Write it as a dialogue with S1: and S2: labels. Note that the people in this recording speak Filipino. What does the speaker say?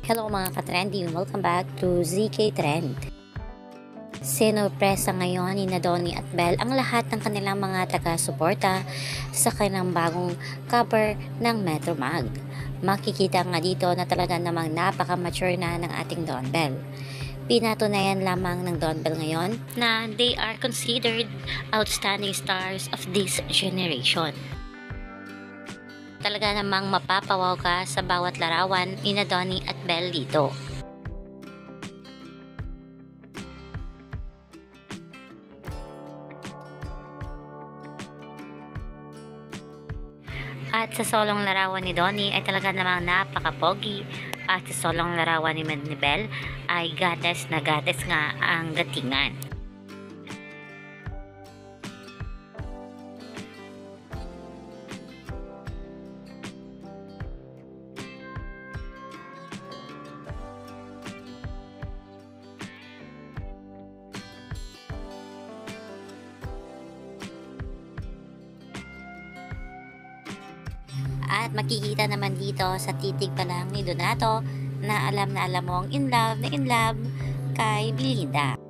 S1: Hello mga ka-trendy, welcome back to ZK Trend. Sinurpresa ngayon ni Donnie at Belle ang lahat ng kanilang mga taga-suporta sa kanilang bagong cover ng Metro Mag. Makikita nga dito na talaga namang napaka-mature na ng ating Don Belle. Pinatunayan lamang ng Don Belle ngayon na they are considered outstanding stars of this generation. Talaga namang mapapawaw ka sa bawat larawan ni Donnie at Belle dito. At sa solong larawan ni Donnie ay talaga namang napaka-pogi, at sa solong larawan ni Belle ay goddess na goddess nga ang datingan. At makikita naman dito sa titig pa lang ni Donato na alam mo ang in love kay Belinda.